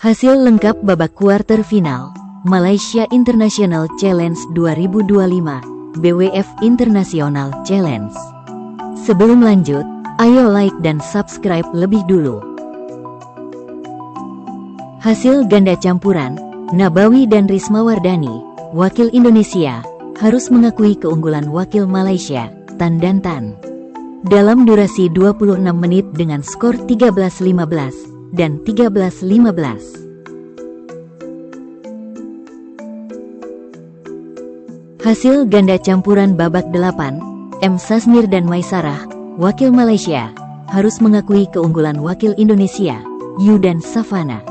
Hasil lengkap babak kuarter final Malaysia International Challenge 2025 BWF International Challenge. Sebelum lanjut, ayo like dan subscribe lebih dulu. Hasil ganda campuran, Nabawi dan Risma Wardani, wakil Indonesia, harus mengakui keunggulan wakil Malaysia, Tan dan Tan. Dalam durasi 26 menit dengan skor 13-15 dan 13-15. Hasil ganda campuran babak 8, M. Sasmir dan Maisarah, wakil Malaysia, harus mengakui keunggulan wakil Indonesia, Yu dan Savana.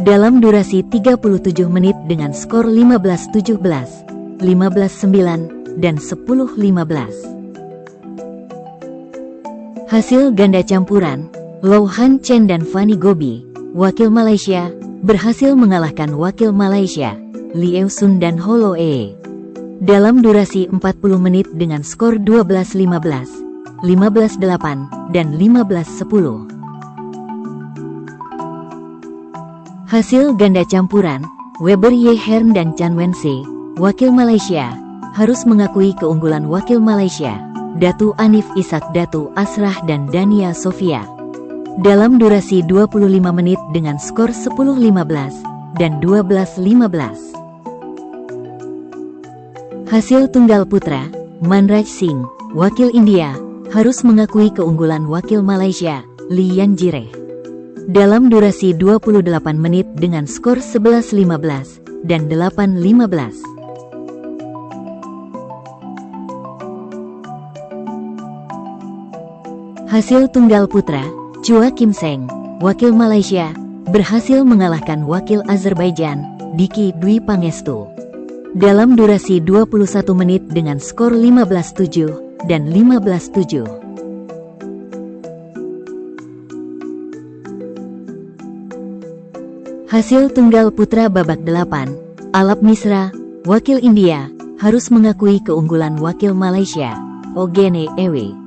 Dalam durasi 37 menit dengan skor 15-17, 15-9, dan 10-15. Hasil ganda campuran, Low Han Chen dan Fanny Gobi, wakil Malaysia, berhasil mengalahkan wakil Malaysia, Lieu Sun dan Holo Ee. Dalam durasi 40 menit dengan skor 12-15, 15-8, dan 15-10. Hasil ganda campuran, Weber Ye Hern dan Chan Wense, wakil Malaysia, harus mengakui keunggulan wakil Malaysia, Datu Anif Ishak Datu Asrah dan Dania Sofia. Dalam durasi 25 menit dengan skor 10-15 dan 12-15. Hasil tunggal putra, Manraj Singh, wakil India, harus mengakui keunggulan wakil Malaysia, Lee Yan Jireh. Dalam durasi 28 menit dengan skor 11-15 dan 8-15. Hasil tunggal putra, Chua Kim Seng, wakil Malaysia, berhasil mengalahkan wakil Azerbaijan, Diki Dwi Pangestu. Dalam durasi 21 menit dengan skor 15-7 dan 15-7. Hasil tunggal putra babak 8, Alap Misra, wakil India, harus mengakui keunggulan wakil Malaysia, Ogene Ewe.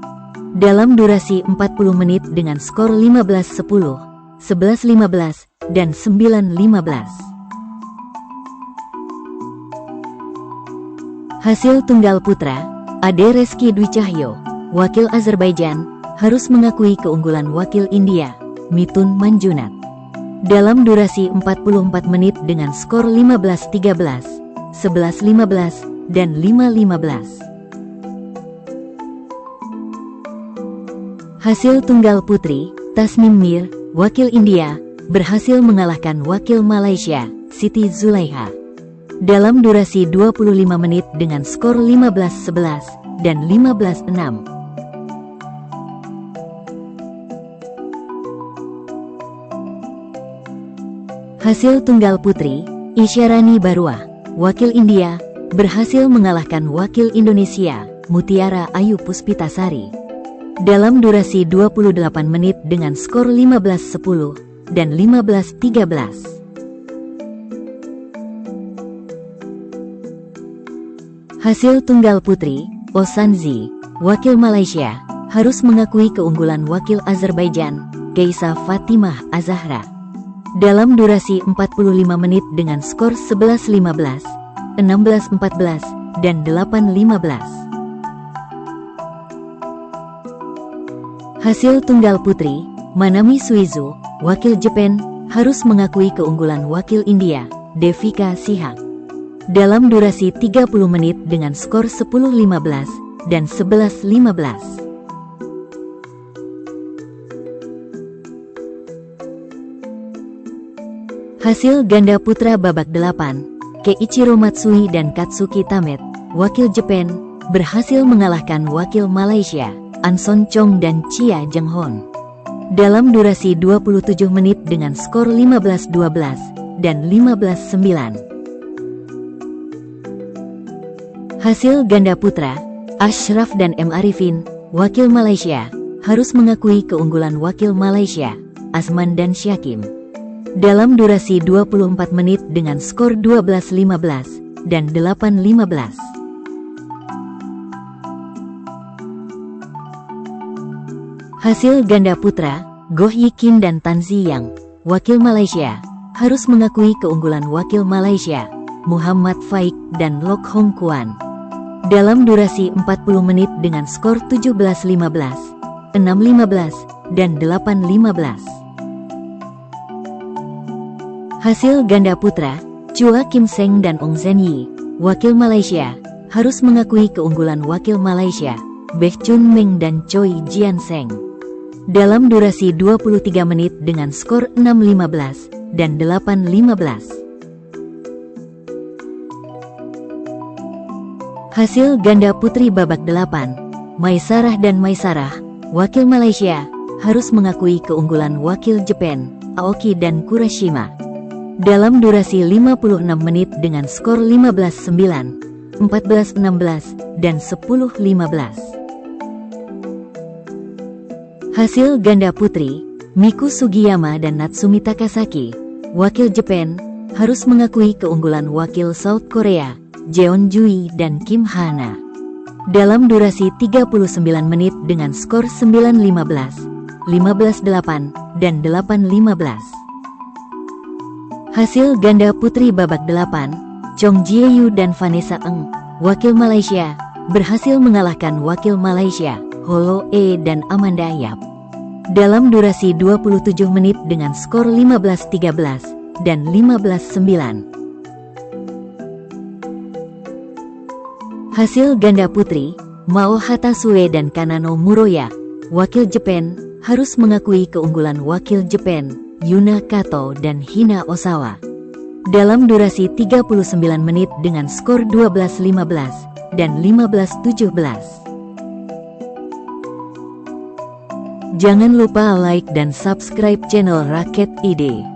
Dalam durasi 40 menit dengan skor 15-10, 11-15, dan 9-15. Hasil tunggal putra, Ade Reski Dwi Cahyo, wakil Azerbaijan, harus mengakui keunggulan wakil India, Mitun Manjunat. Dalam durasi 44 menit dengan skor 15-13, 11-15, dan 5-15. Hasil tunggal putri, Tasnim Mir, wakil India, berhasil mengalahkan wakil Malaysia, Siti Zulaiha. Dalam durasi 25 menit dengan skor 15-11 dan 15-6. Hasil tunggal putri, Isyarani Barua, wakil India, berhasil mengalahkan wakil Indonesia, Mutiara Ayu Puspitasari. Dalam durasi 28 menit dengan skor 15-10 dan 15-13. Hasil tunggal putri, Osanzi, wakil Malaysia, harus mengakui keunggulan wakil Azerbaijan, Geisa Fatimah Azahra. Dalam durasi 45 menit dengan skor 11-15, 16-14, dan 8-15. Hasil tunggal putri, Manami Suizu, wakil Jepang, harus mengakui keunggulan wakil India, Devika Sihak. Dalam durasi 30 menit dengan skor 10-15 dan 11-15. Hasil ganda putra babak 8, Keiichiro Matsui dan Katsuki Tamet, wakil Jepang, berhasil mengalahkan wakil Malaysia, Anson Chong dan Chia Jenghon. Dalam durasi 27 menit dengan skor 15-12 dan 15-9. Hasil ganda putra, Ashraf dan M. Arifin, wakil Malaysia, harus mengakui keunggulan wakil Malaysia, Azman dan Syakim. Dalam durasi 24 menit dengan skor 12-15 dan 8-15. Hasil ganda putra, Goh Yikin dan Tan Ziyang, wakil Malaysia, harus mengakui keunggulan wakil Malaysia, Muhammad Faik dan Loh Hong Kwan. Dalam durasi 40 menit dengan skor 17-15, 6-15, dan 8-15. Hasil ganda putra, Chua Kim Seng dan Ong Zen Yi, wakil Malaysia, harus mengakui keunggulan wakil Malaysia, Beh Chun Meng dan Choi Jian Seng. Dalam durasi 23 menit dengan skor 6-15 dan 8-15. Hasil ganda putri babak 8, Maisarah dan Maisarah, wakil Malaysia, harus mengakui keunggulan wakil Jepang, Aoki dan Kurashima. Dalam durasi 56 menit dengan skor 15-9, 14-16, dan 10-15. Hasil ganda putri, Miku Sugiyama dan Natsumi Takasaki, wakil Jepang, harus mengakui keunggulan wakil South Korea, Jeon Jui dan Kim Hana. Dalam durasi 39 menit dengan skor 9-15, 15-8, dan 8-15. Hasil ganda putri babak 8, Chong Jie-yu dan Vanessa Eng, wakil Malaysia, berhasil mengalahkan wakil Malaysia, Holo E dan Amanda Yap. Dalam durasi 27 menit dengan skor 15-13 dan 15-9. Hasil ganda putri, Mao Hatasue dan Kanano Muroya, wakil Jepang, harus mengakui keunggulan wakil Jepang, Yuna Kato dan Hina Osawa. Dalam durasi 39 menit dengan skor 12-15 dan 15-17. Jangan lupa like dan subscribe channel Raket ID.